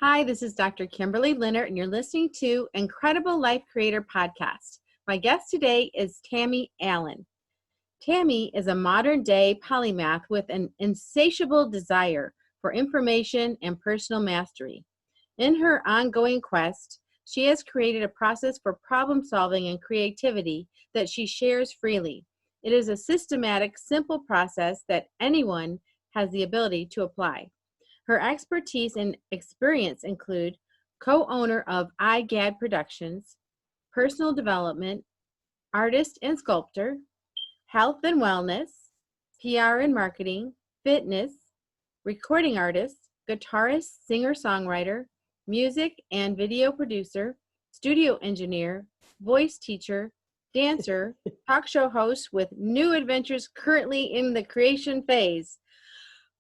Hi, this is Dr. Kimberley Linert, and you're listening to Incredible Life Creator Podcast. My guest today is Tammy Allen. Tammy is a modern-day polymath with an insatiable desire for information and personal mastery. In her ongoing quest, she has created a process for problem-solving and creativity that she shares freely. It is a systematic, simple process that anyone has the ability to apply. Her expertise and experience include co-owner of iGad Productions, personal development, artist and sculptor, health and wellness, PR and marketing, fitness, recording artist, guitarist, singer-songwriter, music and video producer, studio engineer, voice teacher, dancer, talk show host with new adventures currently in the creation phase.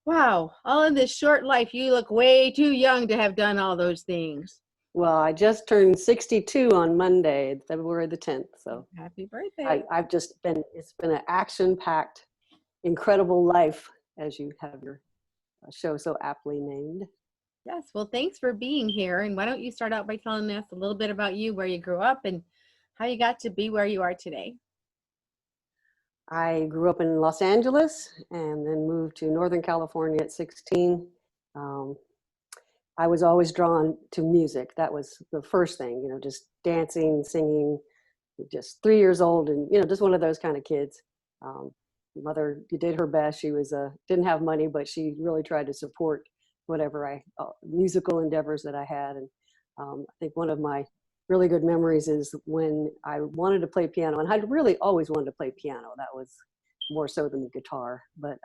Wow, all in this short life, you look way too young to have done all those things. Well, I just turned 62 on Monday, February the 10th. So Happy birthday. it's been an action-packed, incredible life, as you have your show so aptly named. Yes, well, thanks for being here. And why don't you start out by telling us a little bit about you, where you grew up, and how you got to be where you are today. I grew up in Los Angeles and then moved to Northern California at 16. I was always drawn to music. That was the first thing, just dancing, singing, just 3 years old, and just one of those kind of kids. Mother did her best. She was didn't have money, but she really tried to support whatever musical endeavors that I had. And I think one of my really good memories is when I wanted to play piano, and I'd really always wanted to play piano. That was more so than the guitar, but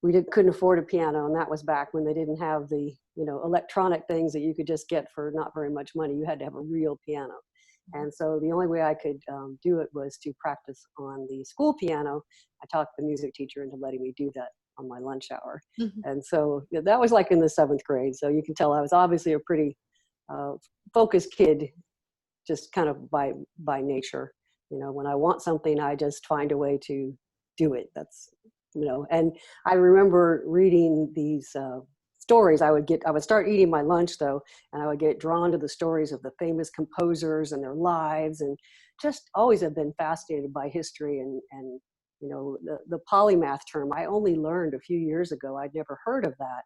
we couldn't afford a piano, and that was back when they didn't have the electronic things that you could just get for not very much money. You had to have a real piano. And so the only way I could do it was to practice on the school piano. I talked the music teacher into letting me do that on my lunch hour. And so that was like in the 7th grade. So you can tell I was obviously a pretty focused kid, just kind of by nature. When I want something, I just find a way to do it. That's, and I remember reading these stories. I would start eating my lunch though, and I would get drawn to the stories of the famous composers and their lives, and just always have been fascinated by history and the polymath term. I only learned a few years ago. I'd never heard of that.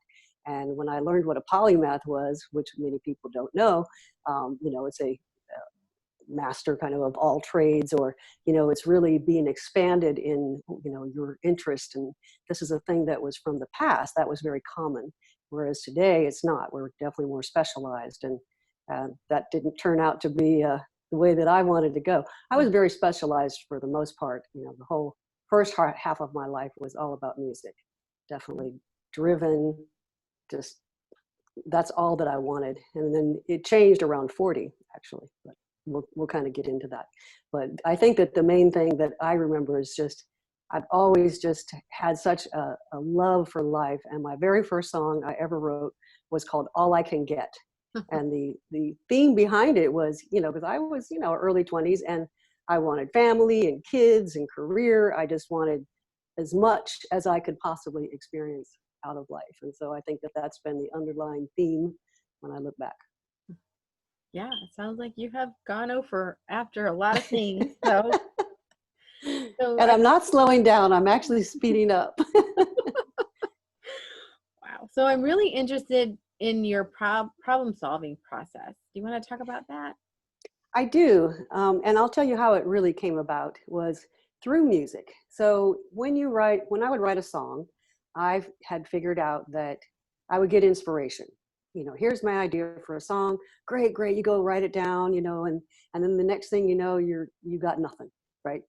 And when I learned what a polymath was, which many people don't know, it's a master kind of all trades, or it's really being expanded in your interest. And this is a thing that was from the past that was very common, whereas today it's not. We're definitely more specialized, and that didn't turn out to be the way that I wanted to go. I was very specialized for the most part. The whole first half of my life was all about music, definitely driven, just that's all that I wanted. And then it changed around 40 actually, but we'll kind of get into that. But I think that the main thing that I remember is just I've always just had such a love for life. And my very first song I ever wrote was called All I Can Get. And the theme behind it was, because I was, early 20s, and I wanted family and kids and career. I just wanted as much as I could possibly experience out of life. And so I think that that's been the underlying theme when I look back. Yeah, it sounds like you have gone after a lot of things. So and I'm not slowing down. I'm actually speeding up. Wow. So I'm really interested in your problem-solving process. Do you want to talk about that? I do. And I'll tell you how it really came about was through music. So when I would write a song, I had figured out that I would get inspiration. Here's my idea for a song. Great. You go write it down, and then the next thing you got nothing, right?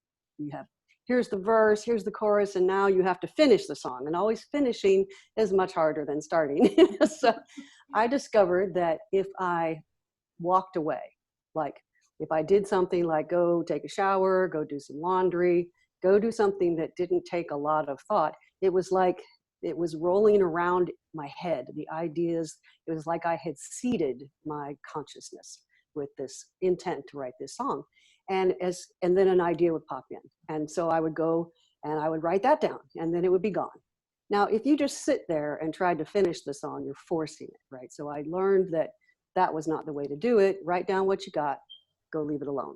Here's the verse, here's the chorus, and now you have to finish the song. And always finishing is much harder than starting. So I discovered that if I walked away, like if I did something like go take a shower, go do some laundry, go do something that didn't take a lot of thought, it was like it was rolling around my head, the ideas. It was like I had seeded my consciousness with this intent to write this song. And then an idea would pop in. And so I would go and I would write that down, and then it would be gone. Now, if you just sit there and try to finish the song, you're forcing it, right? So I learned that that was not the way to do it. Write down what you got, go leave it alone.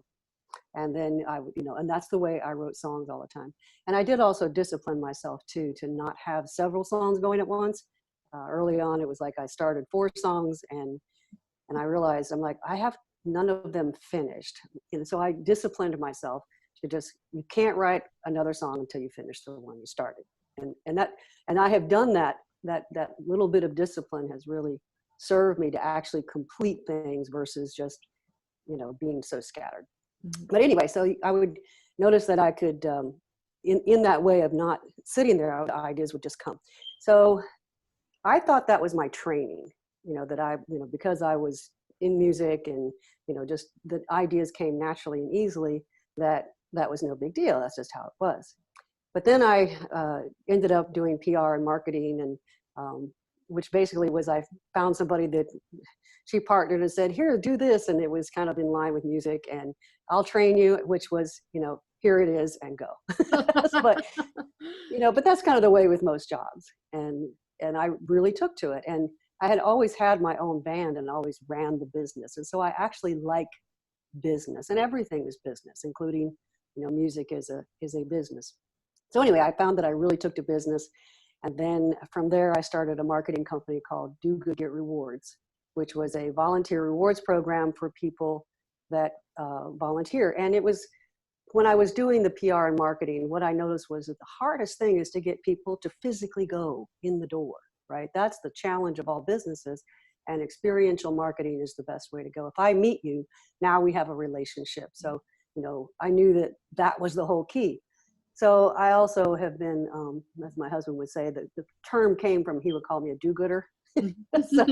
And then I would, and that's the way I wrote songs all the time. And I did also discipline myself too, to not have several songs going at once. Early on, it was like I started 4 songs and I realized I'm like, I have none of them finished. And so I disciplined myself to just, you can't write another song until you finish the one you started. And I have done that little bit of discipline has really served me to actually complete things versus just, being so scattered. Mm-hmm. But anyway, so I would notice that I could, in that way of not sitting there, ideas would just come. So I thought that was my training, that I, because I was in music and, just the ideas came naturally and easily, that was no big deal. That's just how it was. But then I ended up doing PR and marketing, and which basically was I found somebody that she partnered and said, here, do this. And it was kind of in line with music, and I'll train you, which was, here it is and go. but that's kind of the way with most jobs. And I really took to it. And I had always had my own band and always ran the business. And so I actually like business, and everything is business, including, music is a business. So anyway, I found that I really took to business. And then from there, I started a marketing company called Do Good, Get Rewards, which was a volunteer rewards program for people that volunteer. And it was, when I was doing the PR and marketing, what I noticed was that the hardest thing is to get people to physically go in the door, right? That's the challenge of all businesses. And experiential marketing is the best way to go. If I meet you, now we have a relationship. So, I knew that was the whole key. So I also have been, as my husband would say, the term came from, he would call me a do-gooder. so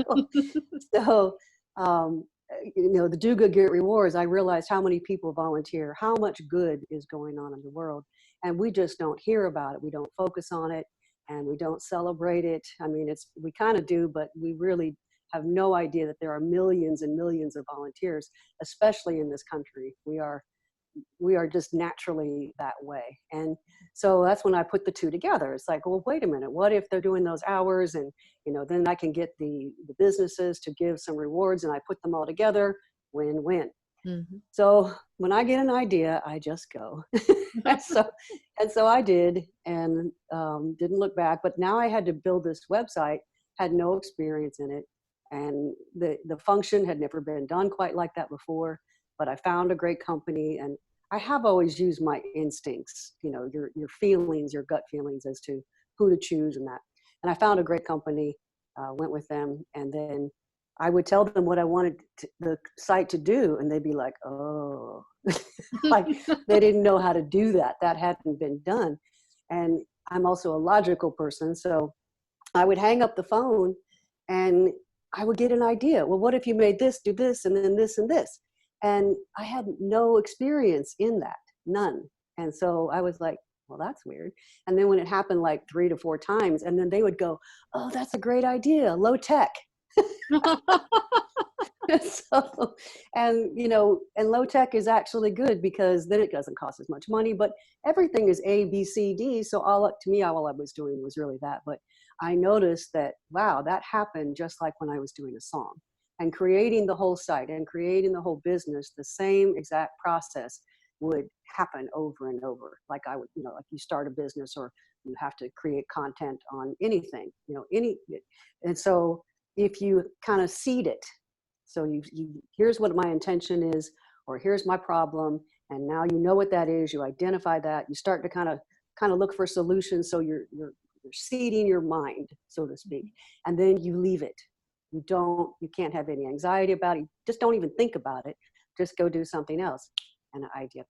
the do good, get rewards, I realized how many people volunteer, how much good is going on in the world. And we just don't hear about it. We don't focus on it, and we don't celebrate it. I mean, we kind of do, but we really have no idea that there are millions and millions of volunteers, especially in this country. We are just naturally that way. And so that's when I put the two together. It's like, well, wait a minute, what if they're doing those hours, and then I can get the businesses to give some rewards, and I put them all together, win-win. Mm-hmm. So when I get an idea, I just go. and so I did, and didn't look back. But now I had to build this website, had no experience in it, and the function had never been done quite like that before. But I found a great company, and I have always used my instincts, your feelings, your gut feelings as to who to choose and that. And I found a great company, went with them, and then I would tell them what I wanted the site to do, and they'd be like, oh, like they didn't know how to do that. That hadn't been done. And I'm also a logical person, so I would hang up the phone, and I would get an idea. Well, what if you made this, do this, and then this and this? And I had no experience in that, none. And so I was like, well, that's weird. And then when it happened like 3 to 4 times, and then they would go, oh, that's a great idea, low tech. And low tech is actually good, because then it doesn't cost as much money, but everything is A, B, C, D. So all I was doing was really that. But I noticed that, wow, that happened just like when I was doing a song. And creating the whole site and creating the whole business, the same exact process would happen over and over. Like I would, like you start a business, or you have to create content on anything, and so if you kind of seed it, so you here's what my intention is, or here's my problem, and now you know what that is, you identify that, you start to kind of look for solutions. So you're seeding your mind, so to speak, and then you leave it. You can't have any anxiety about it. Just don't even think about it. Just go do something else. And an idea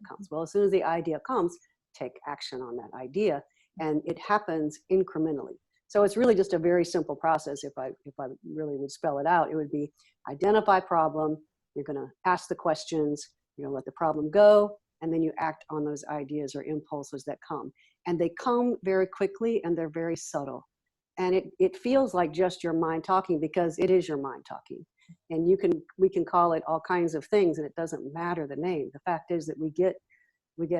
comes. Well, as soon as the idea comes, take action on that idea. And it happens incrementally. So it's really just a very simple process. If I really would spell it out, it would be identify problem. You're going to ask the questions, let the problem go. And then you act on those ideas or impulses that come. And they come very quickly, and they're very subtle. And it feels like just your mind talking, because it is your mind talking. And we can call it all kinds of things, and it doesn't matter the name. The fact is that we get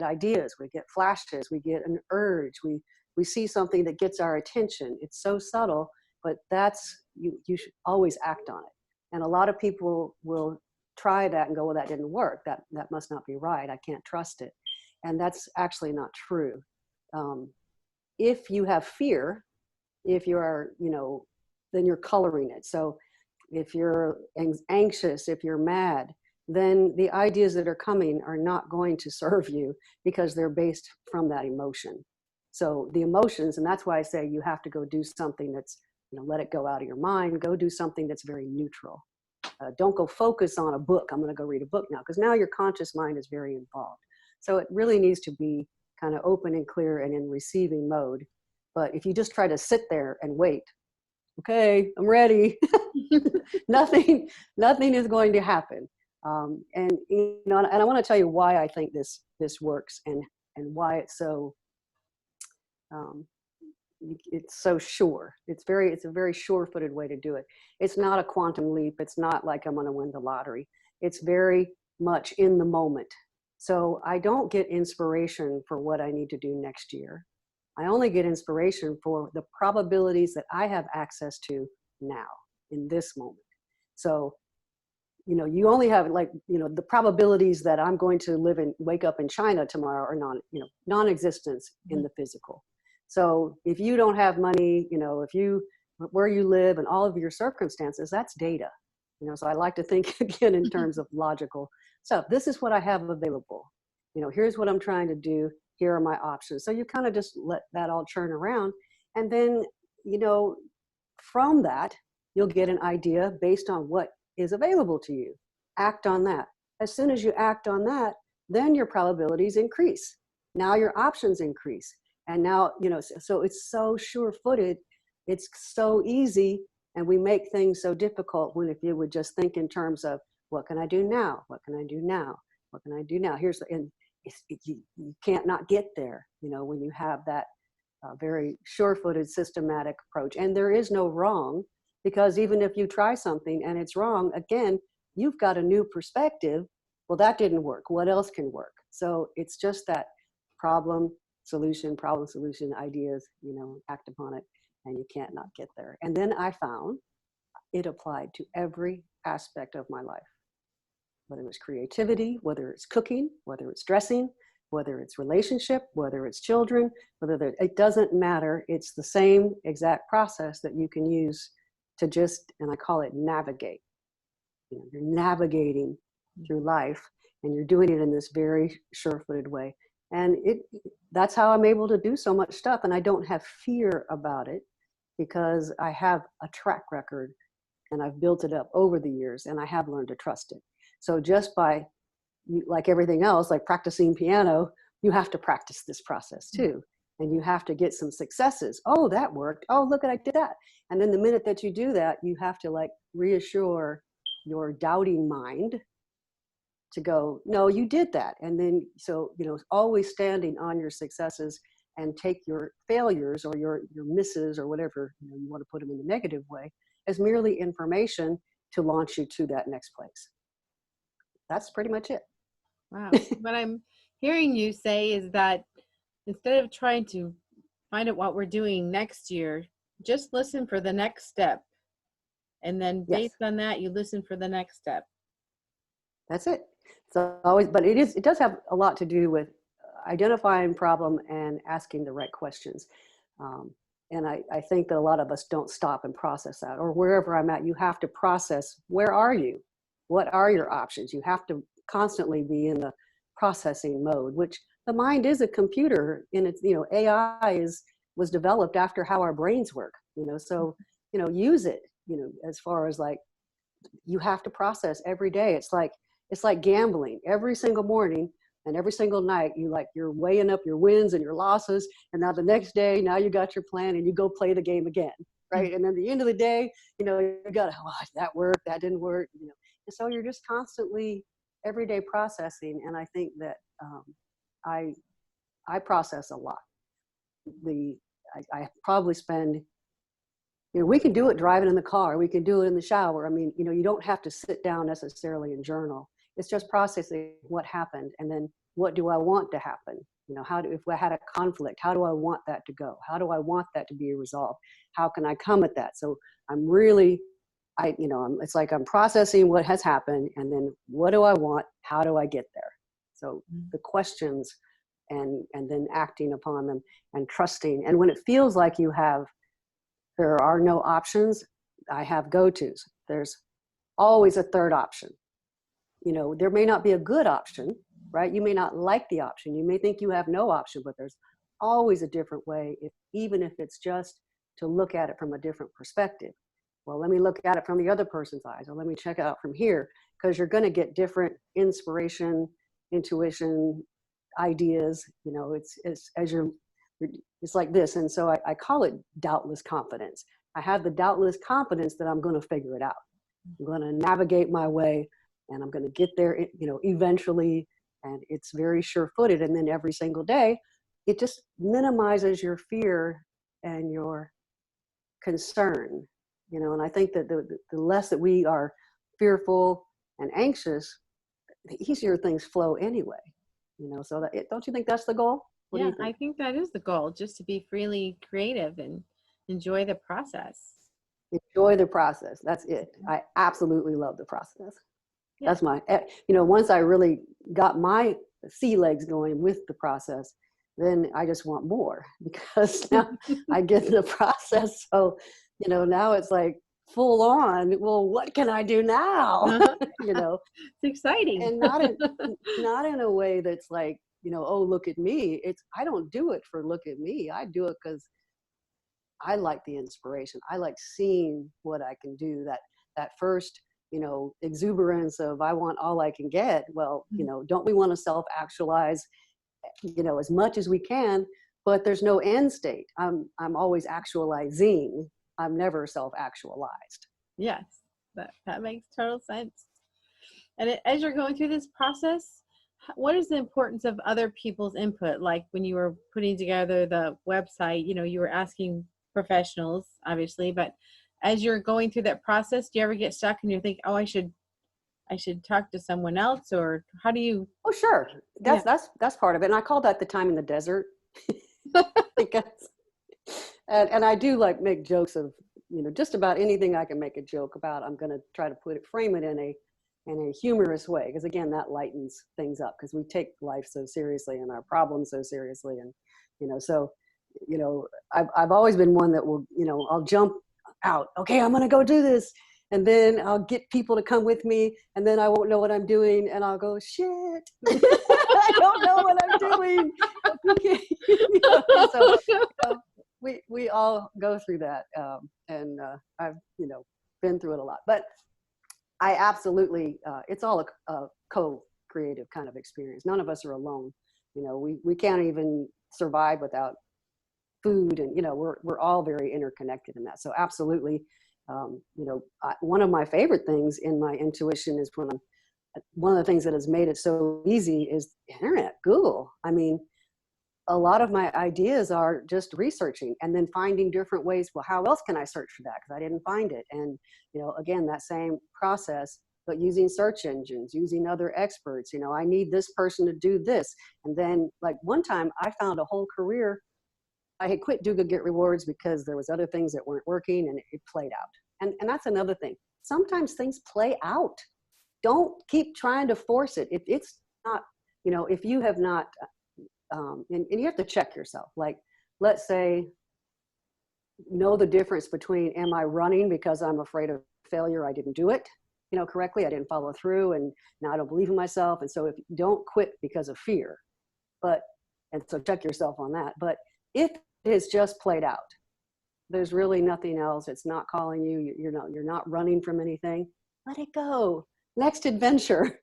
ideas, we get flashes, we get an urge, we we see something that gets our attention. It's so subtle, but you should always act on it. And a lot of people will try that and go, well, that didn't work. That must not be right. I can't trust it. And that's actually not true. If you have fear, if you are, then you're coloring it. So if you're anxious, if you're mad, then the ideas that are coming are not going to serve you because they're based from that emotion. So the emotions, and that's why I say you have to go do something that's, let it go out of your mind, go do something that's very neutral. Don't go focus on a book. I'm going to go read a book now, because now your conscious mind is very involved. So it really needs to be kind of open and clear and in receiving mode. But if you just try to sit there and wait, okay, I'm ready, nothing is going to happen. And I want to tell you why I think this works and why it's so sure. It's a very sure-footed way to do it. It's not a quantum leap. It's not like I'm going to win the lottery. It's very much in the moment. So I don't get inspiration for what I need to do next year. I only get inspiration for the probabilities that I have access to now in this moment. So, you only have the probabilities that I'm going to wake up in China tomorrow are non-existent in the physical. So if you don't have money, where you live and all of your circumstances, that's data. So I like to think again in terms of logical stuff. This is what I have available. Here's what I'm trying to do. Here are my options. So you kind of just let that all churn around. And then, from that, you'll get an idea based on what is available to you. Act on that. As soon as you act on that, then your probabilities increase. Now your options increase. And now, so it's so sure-footed, it's so easy, and we make things so difficult when if you would just think in terms of, what can I do now? What can I do now? What can I do now? You can't not get there, when you have that very sure-footed, systematic approach. And there is no wrong, because even if you try something and it's wrong, again, you've got a new perspective. Well, that didn't work. What else can work? So it's just that problem solution ideas, act upon it, and you can't not get there. And then I found it applied to every aspect of my life, whether it's creativity, whether it's cooking, whether it's dressing, whether it's relationship, whether it's children, it doesn't matter. It's the same exact process that you can use to and I call it navigate. You're navigating through life, and you're doing it in this very sure-footed way. And that's how I'm able to do so much stuff. And I don't have fear about it, because I have a track record and I've built it up over the years, and I have learned to trust it. So just by, like everything else, like practicing piano, you have to practice this process too. And you have to get some successes. Oh, that worked. Oh, look, I did that. And then the minute that you do that, you have to reassure your doubting mind to go, no, you did that. And then, so, always standing on your successes, and take your failures or your misses or whatever, you want to put them in the negative way, as merely information to launch you to that next place. That's pretty much it. Wow. What I'm hearing you say is that instead of trying to find out what we're doing next year, just listen for the next step. And then based on that, you listen for the next step. That's it. So always, but it does have a lot to do with identifying problem and asking the right questions. And I think that a lot of us don't stop and process that, or wherever I'm at, you have to process, where are you? What are your options? You have to constantly be in the processing mode, which the mind is a computer in its, AI was developed after how our brains work, so, use it, as far as you have to process every day. It's like gambling. Every single morning and every single night, you're weighing up your wins and your losses. And now the next day, now you got your plan and you go play the game again, right? And then at the end of the day, you got, that worked, that didn't work, And so you're just constantly everyday processing. And I think that I process a lot. I probably spend, we can do it driving in the car. We can do it in the shower. I mean, you don't have to sit down necessarily and journal. It's just processing what happened, and then what do I want to happen? if I had a conflict, how do I want that to go? How do I want that to be resolved? How can I come at that? So I'm really, it's like I'm processing what has happened, and then what do I want? How do I get there? So the questions, and then acting upon them and trusting. And when it feels like there are no options, I have go-tos. There's always a third option. There may not be a good option, right? You may not like the option. You may think you have no option, but there's always a different way, even if it's just to look at it from a different perspective. Well, let me look at it from the other person's eyes, or let me check it out from here, because you're going to get different inspiration, intuition, ideas. It's like this. And so I call it doubtless confidence. I have the doubtless confidence that I'm going to figure it out. I'm going to navigate my way, and I'm going to get there, eventually. And it's very sure-footed. And then every single day, it just minimizes your fear and your concern. And I think that the less that we are fearful and anxious, the easier things flow anyway. So don't you think that's the goal? What do you think? I think that is the goal, just to be freely creative and enjoy the process. Enjoy the process. That's it. I absolutely love the process. Yeah. That's once I really got my sea legs going with the process, then I just want more, because now I get the process. So, now it's like full on. Well, what can I do now? It's exciting. And not in a way that's like, oh, look at me. I don't do it for look at me. I do it because I like the inspiration. I like seeing what I can do. That first, exuberance of I want all I can get. Well, don't we want to self-actualize, as much as we can? But there's no end state. I'm always actualizing. I'm never self-actualized. Yes, that makes total sense. And as you're going through this process, what is the importance of other people's input? Like when you were putting together the website, you were asking professionals, obviously, but as you're going through that process, do you ever get stuck and you think, oh, I should talk to someone else? Or how do you? Oh, sure. That's part of it. And I call that the time in the desert. Because, and I do like make jokes of, just about anything I can make a joke about. I'm going to try to frame it in a humorous way. Because again, that lightens things up, because we take life so seriously and our problems so seriously. And, so, I've always been one that will, I'll jump out. Okay, I'm going to go do this. And then I'll get people to come with me, and then I won't know what I'm doing, and I'll go, shit, I don't know what I'm doing. So we all go through that, and I've been through it a lot. But I absolutely, it's all a co-creative kind of experience. None of us are alone. We can't even survive without food, and we're all very interconnected in that. So absolutely. One of my favorite things in my intuition is one of the things that has made it so easy is internet, Google. I mean, a lot of my ideas are just researching and then finding different ways. Well, how else can I search for that? Because I didn't find it. And, again, that same process, but using search engines, using other experts. I need this person to do this. And then like one time I found a whole career. I had quit Do Good Get Rewards because there was other things that weren't working, and it played out. And that's another thing. Sometimes things play out. Don't keep trying to force it. If it's not, if you have not, and you have to check yourself. Like, let's say, know the difference between, am I running because I'm afraid of failure? I didn't do it, correctly. I didn't follow through, and now I don't believe in myself. And so if you don't quit because of fear, and so check yourself on that. But if it has just played out, there's really nothing else. It's not calling you. You're not running from anything. Let it go. Next adventure,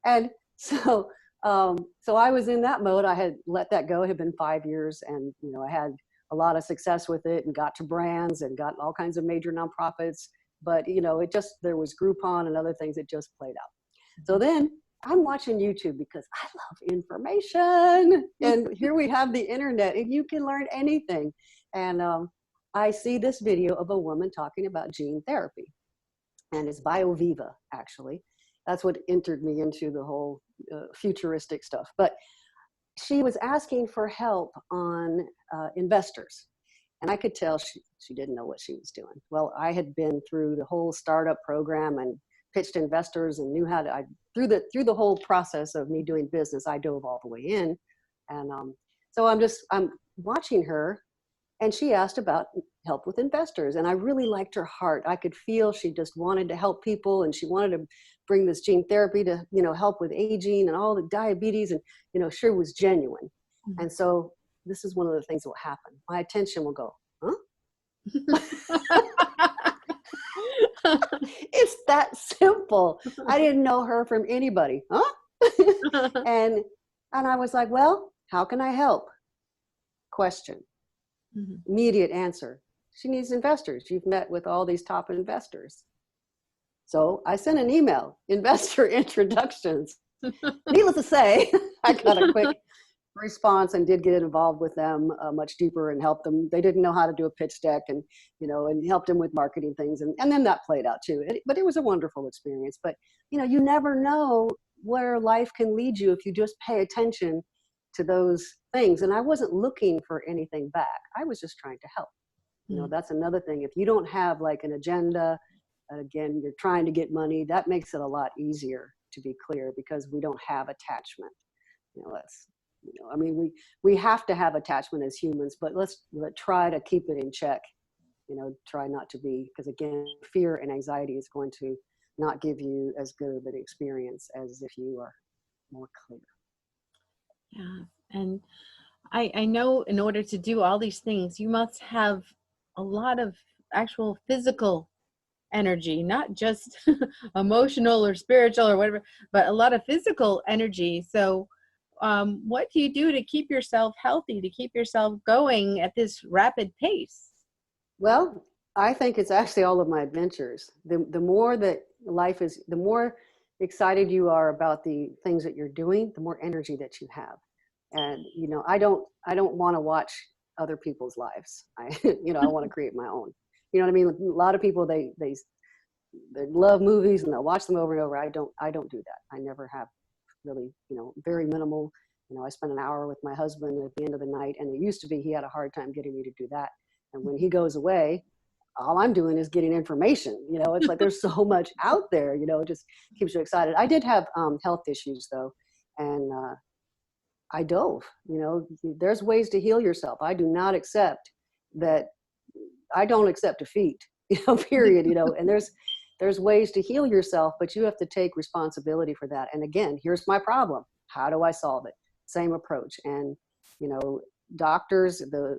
And so I was in that mode. I had let that go. It had been 5 years, and I had a lot of success with it, and got to brands and got all kinds of major nonprofits. But there was Groupon and other things. It just played out. So then I'm watching YouTube because I love information, and here we have the internet, and you can learn anything. And I see this video of a woman talking about gene therapy, and it's BioViva, actually. That's what entered me into the whole futuristic stuff. But she was asking for help on investors. And I could tell she didn't know what she was doing. Well, I had been through the whole startup program and pitched investors and knew how to, through the whole process of me doing business, I dove all the way in. And so I'm watching her, and she asked about help with investors. And I really liked her heart. I could feel she just wanted to help people, and she wanted to bring this gene therapy to, help with aging and all the diabetes. And, sure was genuine. Mm-hmm. And so this is one of the things that will happen. My attention will go, huh? It's that simple. I didn't know her from anybody. Huh? And I was like, well, how can I help? Question. Mm-hmm. Immediate answer. She needs investors. You've met with all these top investors. So I sent an email, investor introductions. Needless to say, I got a quick response and did get involved with them much deeper and helped them. They didn't know how to do a pitch deck, and and helped them with marketing things, and then that played out too. But it was a wonderful experience. But you never know where life can lead you if you just pay attention to those things. And I wasn't looking for anything back. I was just trying to help. That's another thing. If you don't have like an agenda, again, you're trying to get money, that makes it a lot easier, to be clear, because we don't have attachment. We have to have attachment as humans, but let's try to keep it in check. Try not to be, because again, fear and anxiety is going to not give you as good of an experience as if you are more clear. Yeah. And I know in order to do all these things, you must have a lot of actual physical energy, not just emotional or spiritual or whatever, but a lot of physical energy. So what do you do to keep yourself healthy, to keep yourself going at this rapid pace? Well, I think it's actually all of my adventures. The more that life is, the more excited you are about the things that you're doing, the more energy that you have. And I don't want to watch other people's lives. I want to create my own. You know what I mean? A lot of people they love movies and they'll watch them over and over. I don't do that. I never have, really. Very minimal. I spend an hour with my husband at the end of the night, and it used to be he had a hard time getting me to do that. And when he goes away, all I'm doing is getting information. It's like there's so much out there. It just keeps you excited. I did have health issues though, and I dove. There's ways to heal yourself. I do not accept that. I don't accept defeat. Period. And there's ways to heal yourself, but you have to take responsibility for that. And again, here's my problem. How do I solve it? Same approach. And doctors, the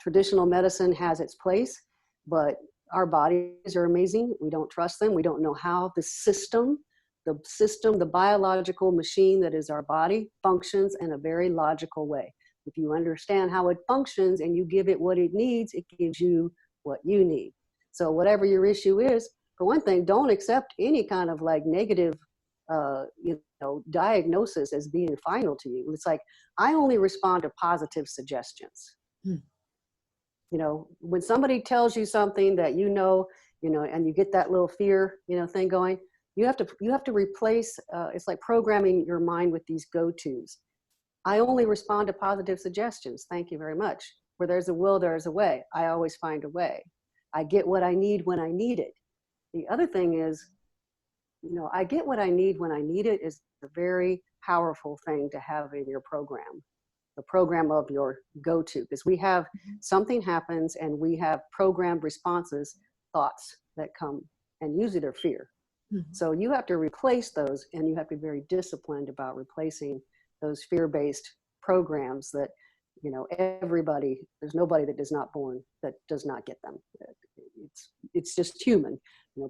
traditional medicine has its place, but our bodies are amazing. We don't trust them. We don't know how the system, the biological machine that is our body functions in a very logical way. If you understand how it functions and you give it what it needs, it gives you what you need. So whatever your issue is, for one thing, don't accept any kind of like negative, diagnosis as being final to you. It's like, I only respond to positive suggestions. When somebody tells you something that and you get that little fear, thing going, you have to replace, it's like programming your mind with these go-tos. I only respond to positive suggestions. Thank you very much. Where there's a will, there's a way. I always find a way. I get what I need when I need it. The other thing is, I get what I need when I need it is a very powerful thing to have in your program, the program of your go-to, because we have something happens and we have programmed responses, thoughts that come, and usually they're fear. Mm-hmm. So you have to replace those, and you have to be very disciplined about replacing those fear-based programs that, there's nobody that is not born that does not get them. It's just human,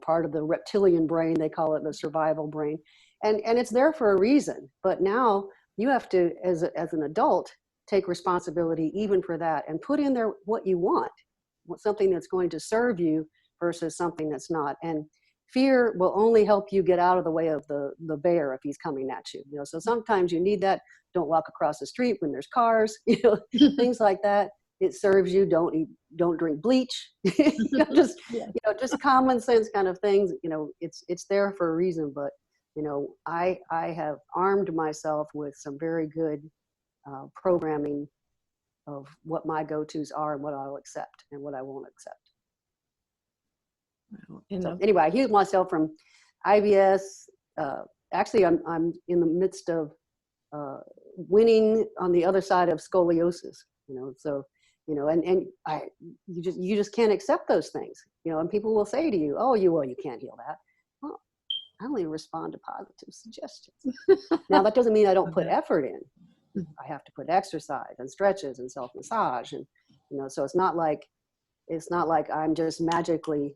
part of the reptilian brain, they call it the survival brain. And it's there for a reason. But now you have to, as an adult, take responsibility even for that and put in there what you want, something that's going to serve you versus something that's not. And fear will only help you get out of the way of the bear if he's coming at you. So sometimes you need that. Don't walk across the street when there's cars, things like that. It serves you. Don't drink bleach. Just common sense kind of things. It's there for a reason. But I have armed myself with some very good programming of what my go-tos are and what I'll accept and what I won't accept. So anyway, I healed myself from IBS. Actually, I'm in the midst of winning on the other side of scoliosis. So and you just can't accept those things. And people will say to you, "Oh, you can't heal that." Well, I only respond to positive suggestions. Now that doesn't mean I don't put effort in. I have to put exercise and stretches and self-massage, and so it's not like I'm just magically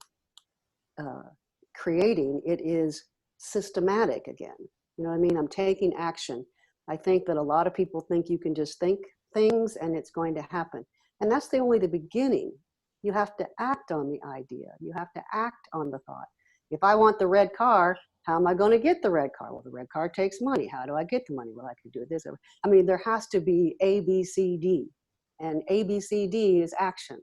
creating. It is systematic again. You know what I mean? I'm taking action. I think that a lot of people think you can just think things and it's going to happen. And that's only the beginning. You have to act on the idea. You have to act on the thought. If I want the red car, how am I going to get the red car? Well, the red car takes money. How do I get the money? Well, I could do this. I mean, there has to be A, B, C, D. And A, B, C, D is action.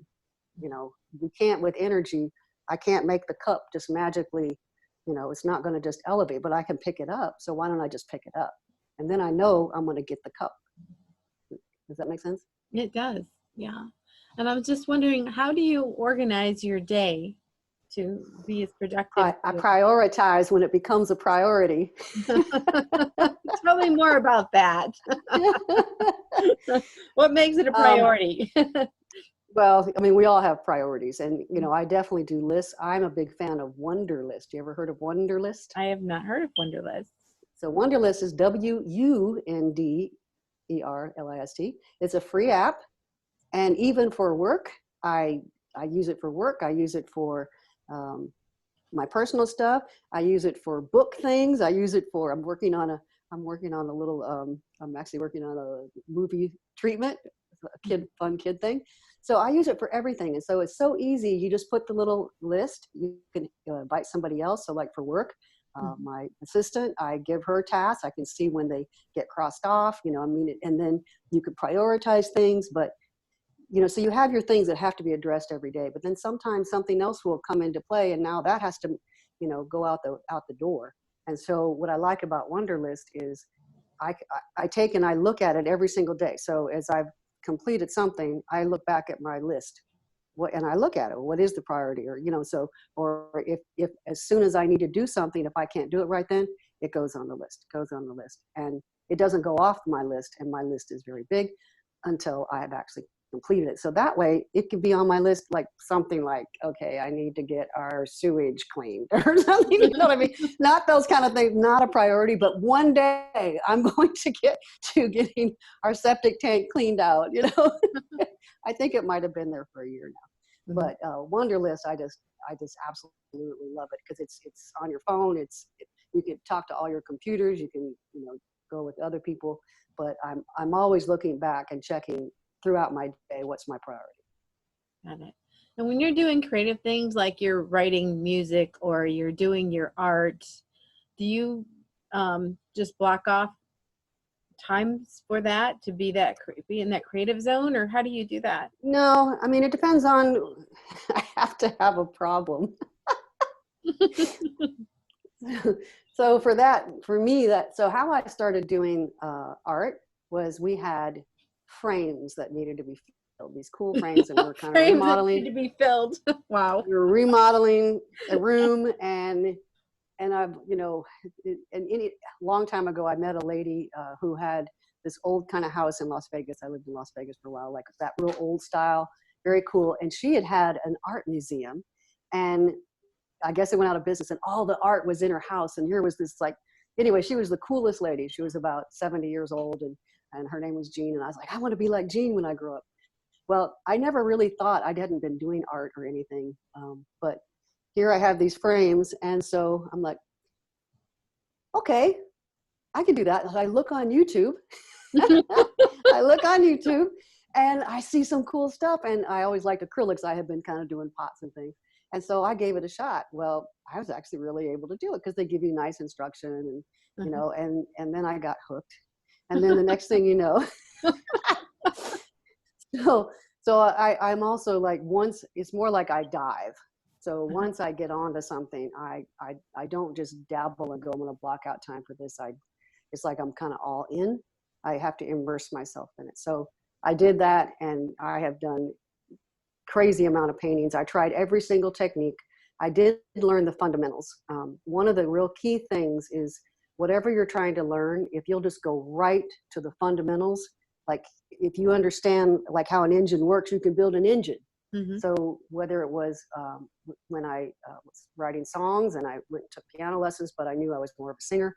We can't with energy. I can't make the cup just magically, it's not going to just elevate, but I can pick it up. So why don't I just pick it up? And then I know I'm going to get the cup. Does that make sense? It does. Yeah. And I was just wondering, how do you organize your day to be as productive? I prioritize when it becomes a priority. Tell me more about that. What makes it a priority? Well, I mean, we all have priorities, and I definitely do lists. I'm a big fan of Wunderlist. You ever heard of Wunderlist? I have not heard of Wunderlist. So Wunderlist is Wunderlist. It's a free app, and even for work, I use it for work. I use it for my personal stuff. I use it for book things. I use it for I'm actually working on a movie treatment, a fun kid thing. So I use it for everything. And so it's so easy. You just put the little list. You can invite somebody else. So like for work, my assistant, I give her tasks. I can see when they get crossed off, and then you could prioritize things. But, so you have your things that have to be addressed every day. But then sometimes something else will come into play. And now that has to, go out the door. And so what I like about Wunderlist is I take and I look at it every single day. So as I've completed something, I look back at my list and I look at it. What is the priority? Or, or if as soon as I need to do something, if I can't do it right then, it goes on the list, and it doesn't go off my list. And my list is very big until I have actually completed it. So that way it can be on my list, like something like, okay, I need to get our sewage cleaned or something, you know what I mean? Not those kind of things, not a priority, but one day I'm going to get to getting our septic tank cleaned out, I think it might've been there for a year now, but Wunderlist, I just absolutely love it because it's on your phone. You can talk to all your computers. You can, go with other people, but I'm always looking back and checking throughout my day, what's my priority. Got it. And when you're doing creative things like you're writing music or you're doing your art, do you just block off times for that to be in that creative zone, or how do you do that? No, I mean, it depends on, I have to have a problem. So so how I started doing art was we had frames that needed to be filled, these cool frames, and we were kind of remodeling. That need to be filled. Wow. We were remodeling a room, and I've, a long time ago, I met a lady who had this old kind of house in Las Vegas. I lived in Las Vegas for a while, like that real old style, very cool. And she had an art museum, and I guess it went out of business, and all the art was in her house. And here was this anyway, she was the coolest lady. She was about 70 years old, and her name was Jean. And I was like, I want to be like Jean when I grow up. Well, I never really thought, I hadn't been doing art or anything. But here I have these frames. And so I'm like, okay, I can do that. I look on YouTube. And I see some cool stuff. And I always liked acrylics. I had been kind of doing pots and things. And so I gave it a shot. Well, I was actually really able to do it because they give you nice instruction and, and then I got hooked. And then the next thing you know, so I'm also like, it's more like I dive. So once I get onto something, I don't just dabble and go, I'm going to block out time for this. It's like I'm kind of all in. I have to immerse myself in it. So I did that, and I have done crazy amount of paintings. I tried every single technique. I did learn the fundamentals. One of the real key things is whatever you're trying to learn, if you'll just go right to the fundamentals, like if you understand like how an engine works, you can build an engine. Mm-hmm. So whether it was when I was writing songs and I went to piano lessons, but I knew I was more of a singer,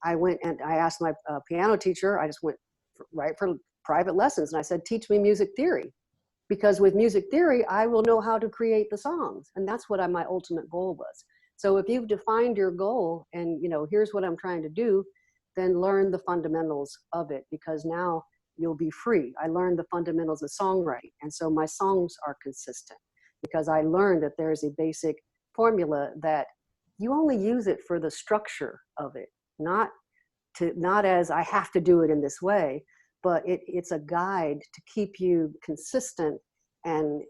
I went and I asked my piano teacher, I just went right for private lessons. And I said, teach me music theory. Because with music theory, I will know how to create the songs. And that's what my ultimate goal was. So if you've defined your goal and, you know, here's what I'm trying to do, then learn the fundamentals of it, because now you'll be free. I learned the fundamentals of songwriting. And so my songs are consistent because I learned that there's a basic formula that you only use it for the structure of it, not as I have to do it in this way, but it's a guide to keep you consistent and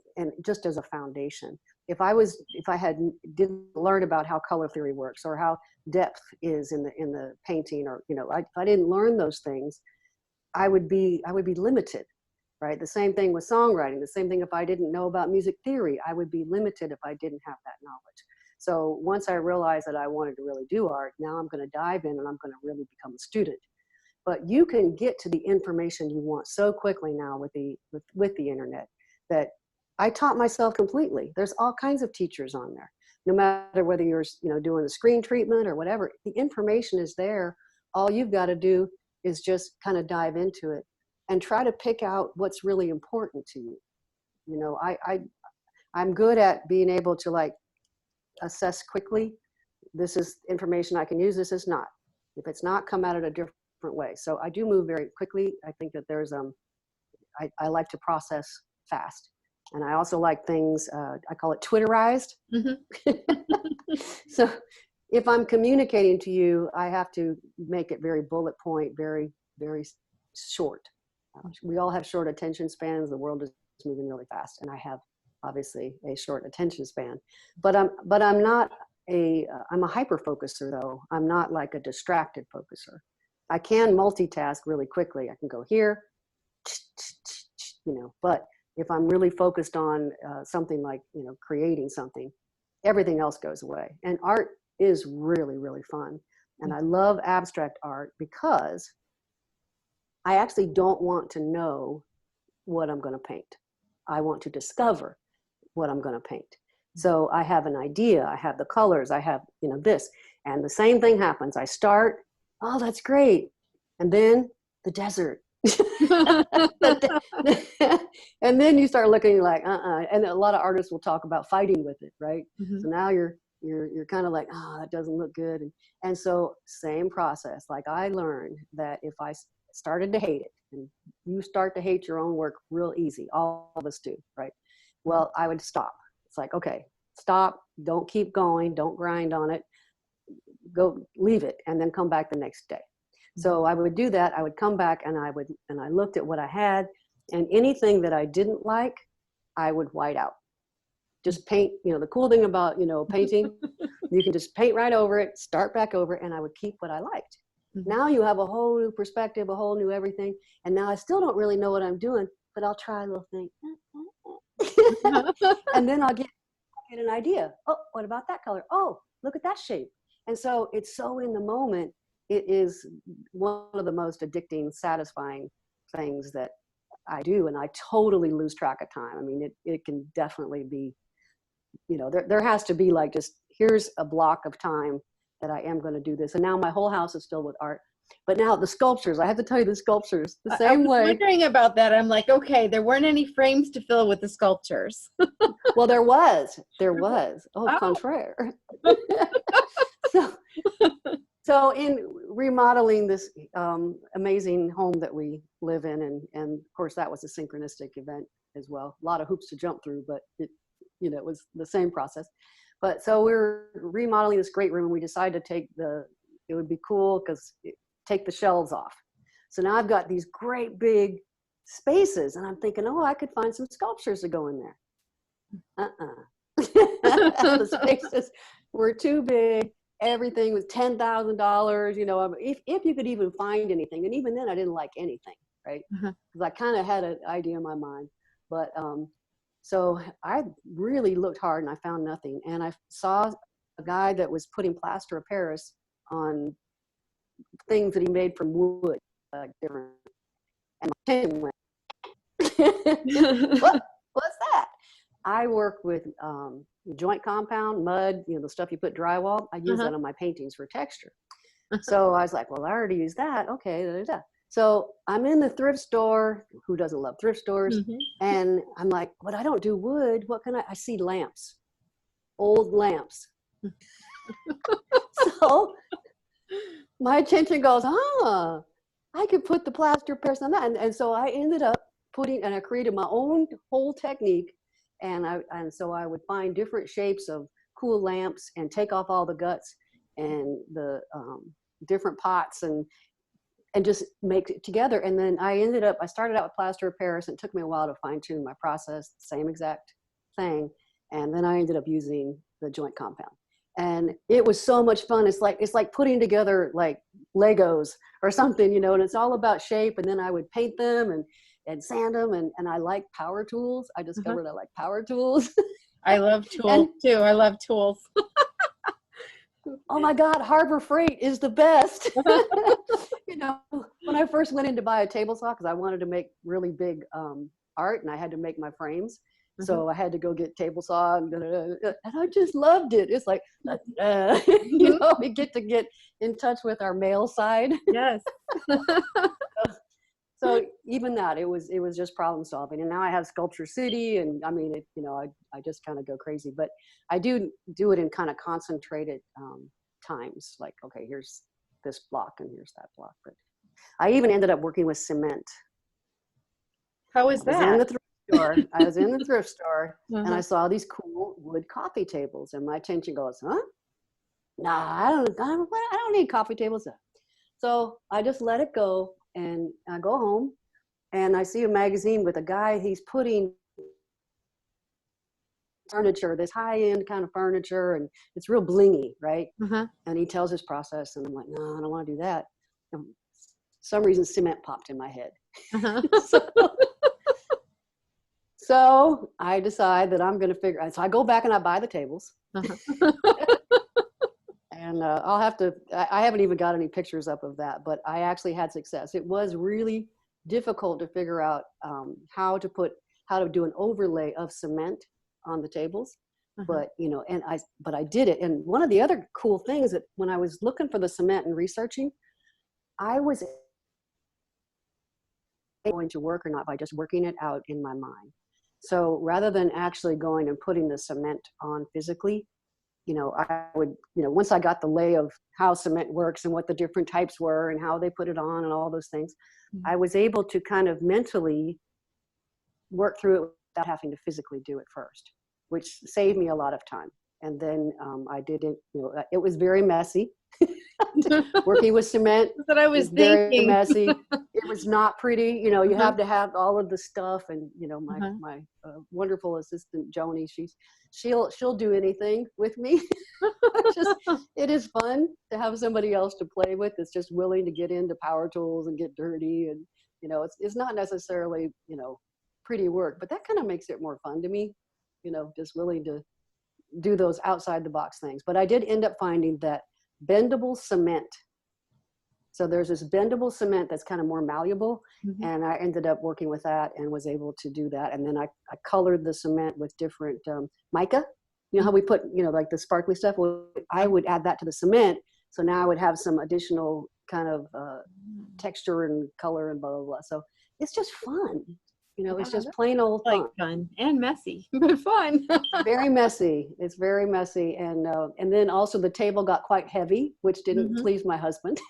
just as a foundation. If I didn't learn about how color theory works or how depth is in the painting, or, you know, if I didn't learn those things, I would be limited, right? The same thing with songwriting. The same thing if I didn't know about music theory, I would be limited if I didn't have that knowledge. So once I realized that I wanted to really do art, now I'm going to dive in and I'm going to really become a student. But you can get to the information you want so quickly now with the internet that I taught myself completely. There's all kinds of teachers on there. No matter whether you're, you know, doing the screen treatment or whatever, the information is there. All you've got to do is just kind of dive into it and try to pick out what's really important to you. You know, I'm good at being able to like assess quickly. This is information I can use. This is not. If it's not, come at it a different way. So I do move very quickly. I think that there's I like to process fast, and I also like things I call it Twitterized. Mm-hmm. So if I'm communicating to you, I have to make it very bullet point, very, very short. We all have short attention spans. The world is moving really fast, and I have obviously a short attention span. But I'm not I'm a hyper focuser though. I'm not like a distracted focuser. I can multitask really quickly. I can go here, you know, but if I'm really focused on something like, you know, creating something, everything else goes away. And art is really, really fun. And I love abstract art because I actually don't want to know what I'm going to paint. I want to discover what I'm going to paint. So I have an idea, I have the colors, I have, you know, this, and the same thing happens. I start, oh, that's great. And then the desert. And then you start looking like, and a lot of artists will talk about fighting with it, right? Mm-hmm. So now you're kind of like, oh, that doesn't look good. And so same process. Like I learned that if I started to hate it, and you start to hate your own work real easy, all of us do, right? Well, I would stop. It's like, okay, stop, don't keep going, don't grind on it, go leave it, and then come back the next day. So I would do that. I would come back and I looked at what I had, and anything that I didn't like, I would white out. Just paint, you know, the cool thing about, you know, painting, you can just paint right over it, start back over, and I would keep what I liked. Mm-hmm. Now you have a whole new perspective, a whole new everything. And now I still don't really know what I'm doing, but I'll try a little thing. And then I'll get an idea. Oh, what about that color? Oh, look at that shape. And so it's so in the moment. It is one of the most addicting, satisfying things that I do. And I totally lose track of time. I mean, it can definitely be, you know, there has to be like, just here's a block of time that I am going to do this. And now my whole house is filled with art. But now the sculptures, I have to tell you, the sculptures, the same way. I was wondering about that. I'm like, okay, there weren't any frames to fill with the sculptures. Well, there was. Oh, contraire. So in remodeling this amazing home that we live in, and of course that was a synchronistic event as well. A lot of hoops to jump through, but it was the same process. But so we're remodeling this great room, and we decided to it would be cool because take the shelves off. So now I've got these great big spaces, and I'm thinking, oh, I could find some sculptures to go in there. The spaces were too big. everything was $10,000, you know, if you could even find anything. And even then I didn't like anything, right? Because I kind of had an idea in my mind. But so I really looked hard and I found nothing. And I saw a guy that was putting plaster of Paris on things that he made from wood, like different. And my attention went, what's that? I work with joint compound, mud, you know, the stuff you put drywall. I use that on my paintings for texture. So I was like, well, I already used that. Okay. Da, da, da. So I'm in the thrift store. Who doesn't love thrift stores? And I'm like, but I don't do wood. What can I see lamps, old lamps. So my attention goes, I could put the plaster of Paris on that. And so I ended up I created my own whole technique. And so I would find different shapes of cool lamps and take off all the guts and the different pots and just make it together. And then I started out with plaster of Paris, and it took me a while to fine tune my process, same exact thing. And then I ended up using the joint compound. And it was so much fun. It's like putting together like Legos or something, you know, and it's all about shape. And then I would paint them and sand them. And I like power tools. I discovered I like power tools. I love tools too. I love tools. Oh my God, Harbor Freight is the best. You know, when I first went in to buy a table saw, because I wanted to make really big art and I had to make my frames. So I had to go get table saw and I just loved it. It's like, you know, we get to get in touch with our male side. Yes. So even that, it was just problem solving. And now I have Sculpture City, and I mean, you know, I just kind of go crazy. But I do it in kind of concentrated times. Like, okay, here's this block and here's that block. But I even ended up working with cement. How is that? I was in the thrift store and I saw these cool wood coffee tables, and my attention goes, Nah, I don't need coffee tables. So I just let it go. And I go home and I see a magazine with a guy, he's putting furniture, this high-end kind of furniture, and it's real blingy, right? And he tells his process, and I'm like, no, I don't want to do that. And for some reason, cement popped in my head. So I decide that I'm going to so I go back and I buy the tables. And I'll have to, I haven't even got any pictures up of that, but I actually had success. It was really difficult to figure out how to do an overlay of cement on the tables. But, you know, but I did it. And one of the other cool things that when I was looking for the cement and researching, I was going to work or not by just working it out in my mind. So rather than actually going and putting the cement on physically, you know, I would, you know, once I got the lay of how cement works and what the different types were and how they put it on and all those things, I was able to kind of mentally work through it without having to physically do it first, which saved me a lot of time. And then I did it, you know, it was very messy. Working with cement. That's what I was thinking. Very messy. It was not pretty. You know, you have to have all of the stuff. And, you know, my wonderful assistant, Joni, she'll do anything with me. It is fun to have somebody else to play with that's just willing to get into power tools and get dirty. And, you know, it's not necessarily, you know, pretty work, but that kind of makes it more fun to me, you know, just willing to do those outside the box things. But I did end up finding that bendable cement. So there's this bendable cement that's kind of more malleable. And I ended up working with that and was able to do that. And then I colored the cement with different mica. You know how we put, you know, like the sparkly stuff? Well, I would add that to the cement. So now I would have some additional kind of texture and color and blah, blah, blah. So it's just fun. You know, it's just plain old fun and messy, but fun. Very messy. It's very messy. And then also the table got quite heavy, which didn't please my husband.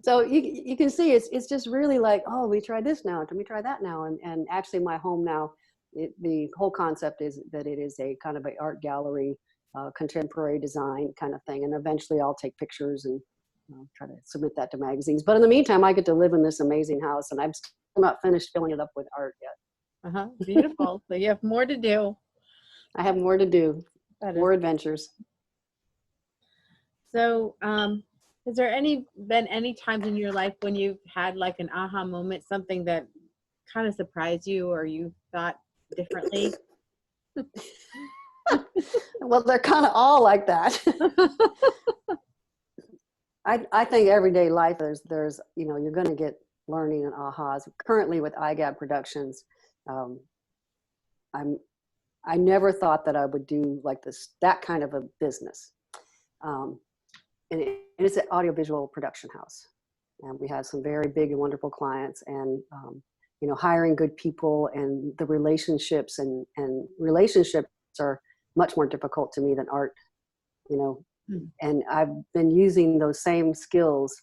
So you can see it's just really like, oh, we try this now. Can we try that now? And actually my home now, the whole concept is that it is a kind of an art gallery, contemporary design kind of thing. And eventually I'll take pictures and try to submit that to magazines. But in the meantime, I get to live in this amazing house, and I'm still not finished filling it up with art yet. Beautiful. So you have more to do. I have more to do. That is. More adventures. So, has there been any times in your life when you've had like an aha moment, something that kind of surprised you or you thought differently? Well, they're kind of all like that. I think everyday life there's you're going to get learning and ahas. Currently with IGAB Productions, um, I never thought that I would do like that kind of a business. Um, and it's an audiovisual production house, and we have some very big and wonderful clients, and hiring good people and the relationships and relationships are much more difficult to me than art, and I've been using those same skills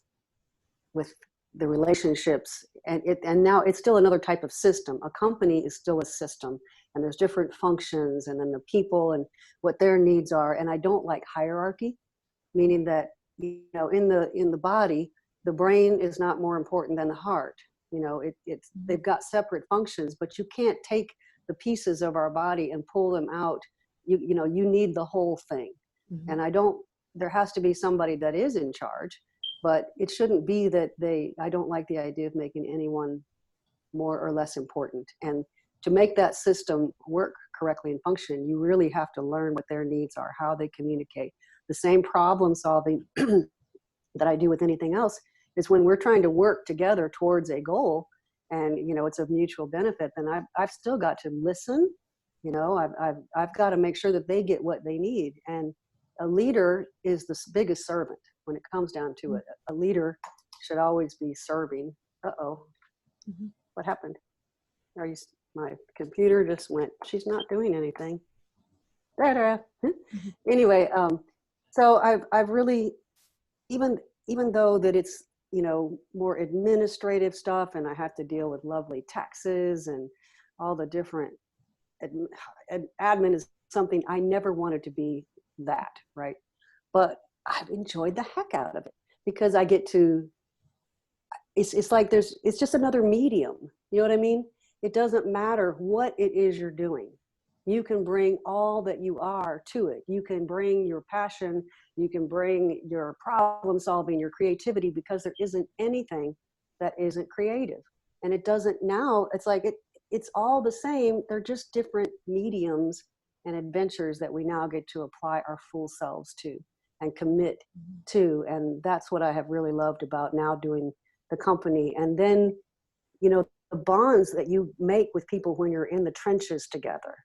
with the relationships, and now it's still another type of system. A company is still a system, and there's different functions, and then the people and what their needs are. And I don't like hierarchy, meaning that in the body, the brain is not more important than the heart. They've got separate functions, but you can't take the pieces of our body and pull them out. You need the whole thing. Mm-hmm. And there has to be somebody that is in charge, but it shouldn't be that I don't like the idea of making anyone more or less important. And to make that system work correctly and function, you really have to learn what their needs are, how they communicate. The same problem solving that I do with anything else is when we're trying to work together towards a goal, and it's of mutual benefit, then I've still got to listen. I've got to make sure that they get what they need. And a leader is the biggest servant when it comes down to it. A leader should always be serving. Mm-hmm. What happened? My computer just went, she's not doing anything. Anyway, so I've really, even though that it's, more administrative stuff, and I have to deal with lovely taxes and all the different admin is something I never wanted to be that, right? But I've enjoyed the heck out of it because I get to, it's like it's just another medium. You know what I mean? It doesn't matter what it is you're doing. You can bring all that you are to it. You can bring your passion, you can bring your problem solving, your creativity, because there isn't anything that isn't creative. And it doesn't now, it's like it's all the same. They're just different mediums and adventures that we now get to apply our full selves to and commit to. And that's what I have really loved about now doing the company. And then, the bonds that you make with people when you're in the trenches together.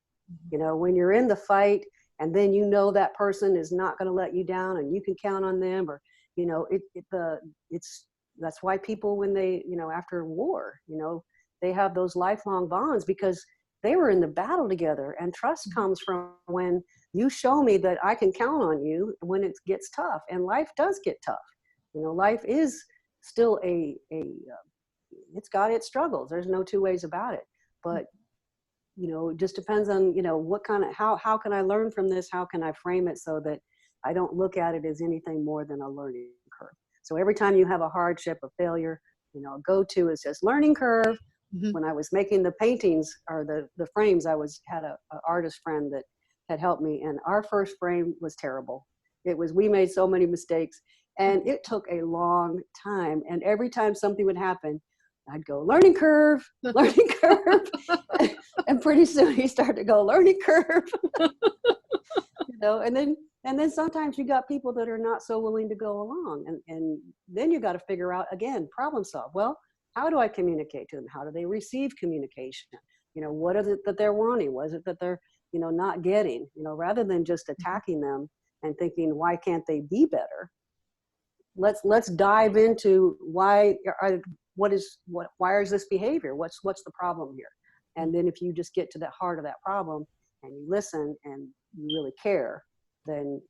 When you're in the fight, and then that person is not going to let you down, and you can count on them, or that's why people, when they after war, they have those lifelong bonds, because they were in the battle together. And trust comes from when you show me that I can count on you when it gets tough, and life does get tough. Life is still it's got its struggles. There's no two ways about it, but it just depends on, what kind of, how can I learn from this? How can I frame it so that I don't look at it as anything more than a learning curve? So every time you have a hardship, a failure, go-to is just learning curve. Mm-hmm. When I was making the paintings or the frames, had a artist friend that had helped me, and our first frame was terrible. We made so many mistakes, and it took a long time. And every time something would happen, I'd go, learning curve, learning curve. And pretty soon he started to go, learning curve. And then sometimes you got people that are not so willing to go along. And then you got to figure out, again, problem solve. Well, how do I communicate to them? How do they receive communication? What is it that they're wanting? What is it that they're, not getting? Rather than just attacking them and thinking, why can't they be better? Let's dive into why is this behavior? What's the problem here? And then if you just get to the heart of that problem and you listen and you really care, then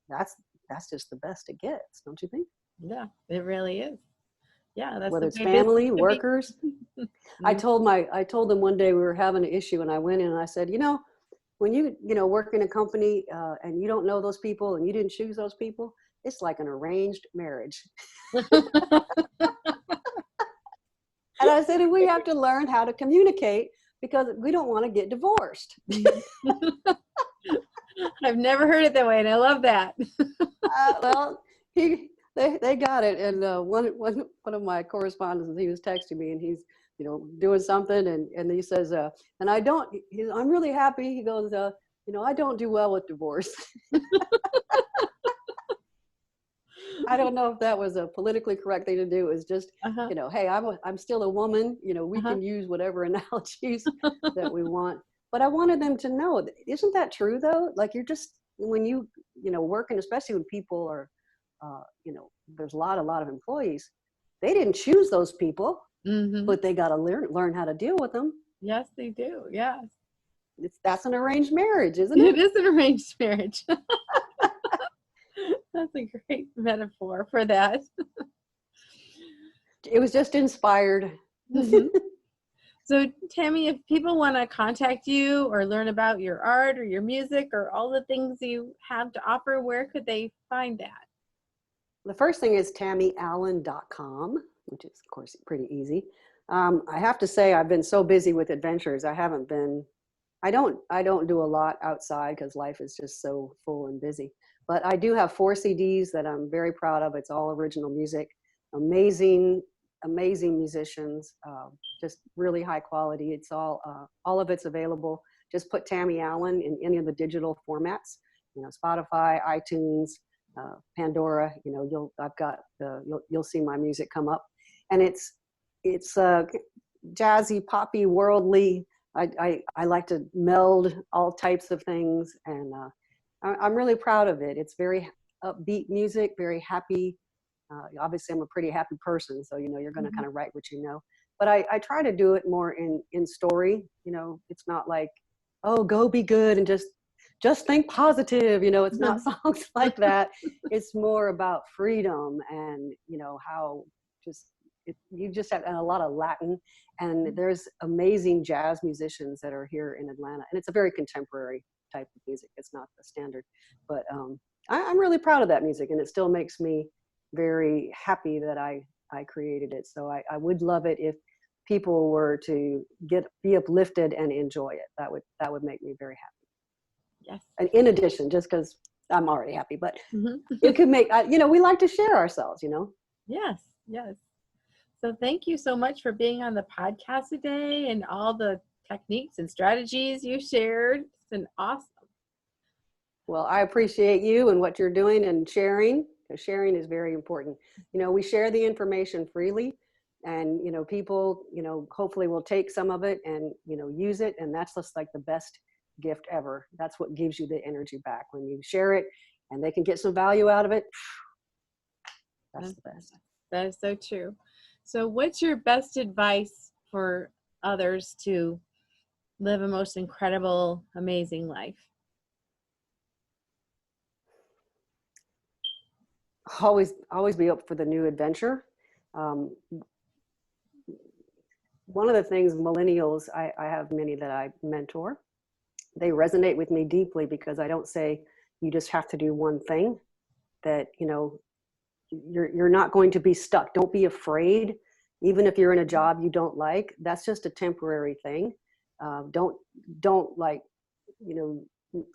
that's just the best it gets, don't you think? Yeah, it really is. Yeah, that's whether it's family, workers. I told them one day we were having an issue, and I went in and I said, when you work in a company and you don't know those people and you didn't choose those people, it's like an arranged marriage. And I said, we have to learn how to communicate because we don't want to get divorced. I've never heard it that way, and I love that. Well, they got it. And one of my correspondents, he was texting me, and he's doing something, and he says, and I'm really happy. He goes, I don't do well with divorce. I don't know if that was a politically correct thing to do. It was just, Uh-huh. Hey, I'm still a woman. We Uh-huh. can use whatever analogies that we want. But I wanted them to know, isn't that true though? Like you're just, when you work, and especially when people are, there's a lot of employees, they didn't choose those people, Mm-hmm. but they got to learn how to deal with them. Yes, they do. Yes. That's an arranged marriage, isn't It it? is an arranged marriage. That's a great metaphor for that. It was just inspired. Mm-hmm. So, Tammy, if people want to contact you or learn about your art or your music or all the things you have to offer, where could they find that? The first thing is tammyallen.com, which is, of course, pretty easy. I have to say, I've been so busy with adventures. I don't do a lot outside because life is just so full and busy. But I do have 4 CDs that I'm very proud of. It's all original music, amazing musicians, just really high quality. It's all of it's available. Just put Tammy Allen in any of the digital formats, Spotify, iTunes, Pandora. You'll see my music come up, and it's jazzy, poppy, worldly. I like to meld all types of things, and I'm really proud of it. It's very upbeat music, very happy. Obviously, I'm a pretty happy person, so you're going to kind of write what you know. But I try to do it more in story. It's not like, oh, go be good and just think positive. It's not songs like that. It's more about freedom and how you just have, and a lot of Latin, and there's amazing jazz musicians that are here in Atlanta, and it's a very contemporary type of music. It's not the standard, but I'm really proud of that music, and it still makes me very happy that I created it. So I would love it if people were to be uplifted and enjoy it. That would make me very happy. Yes. And in addition, just because I'm already happy, but Mm-hmm. it could make, we like to share ourselves, Yes, yes. So thank you so much for being on the podcast today and all the techniques and strategies you shared. It's been awesome. Well, I appreciate you and what you're doing and sharing, because sharing is very important. We share the information freely, and people hopefully will take some of it and use it, and that's just like the best gift ever. That's what gives you the energy back when you share it, and they can get some value out of it. That's the best. That is so true. So what's your best advice for others to live a most incredible, amazing life? Always be up for the new adventure. One of the things millennials, I have many that I mentor, they resonate with me deeply because I don't say you just have to do one thing, that you're not going to be stuck. Don't be afraid. Even if you're in a job you don't like, that's just a temporary thing. Don't like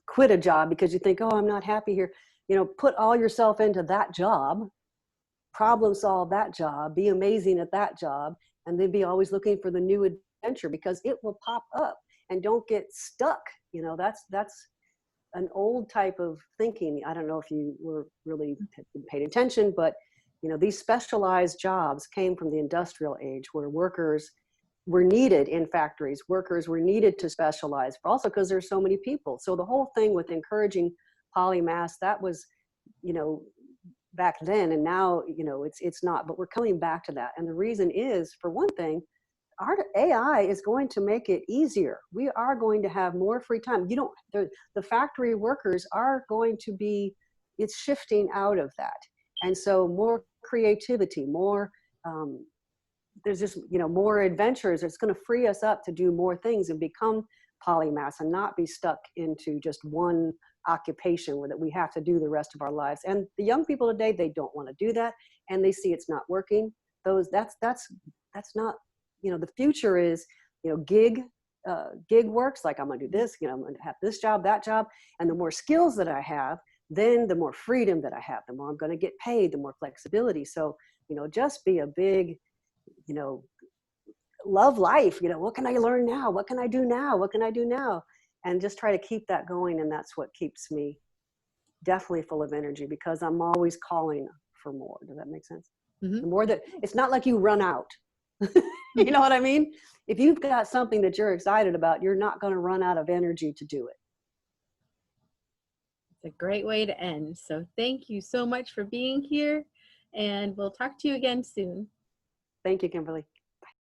quit a job because you think, oh, I'm not happy here. Put all yourself into that job, problem solve that job, be amazing at that job, and then be always looking for the new adventure, because it will pop up. And don't get stuck. That's an old type of thinking. I don't know if you were really paid attention, but these specialized jobs came from the industrial age, where workers were needed in factories. Workers were needed to specialize, but also because there's so many people. So the whole thing with encouraging polymath, that was, back then, and now, it's not. But we're coming back to that, and the reason is, for one thing, our AI is going to make it easier. We are going to have more free time. The factory workers are going to be, it's shifting out of that. And so more creativity, more, there's just, more adventures. It's going to free us up to do more things and become polymaths and not be stuck into just one occupation that we have to do the rest of our lives. And the young people today, they don't want to do that, and they see it's not working. That's not, the future is, gig gig works, like I'm going to do this, I'm going to have this job, that job. And the more skills that I have, then the more freedom that I have, the more I'm going to get paid, the more flexibility. So, just be a big, love life. What can I learn now? What can I do now? What can I do now? And just try to keep that going. And that's what keeps me definitely full of energy, because I'm always calling for more. Does that make sense? Mm-hmm. The more that, it's not like you run out. You know what I mean? If you've got something that you're excited about, you're not going to run out of energy to do it. It's a great way to end. So thank you so much for being here, and we'll talk to you again soon. Thank you, Kimberly.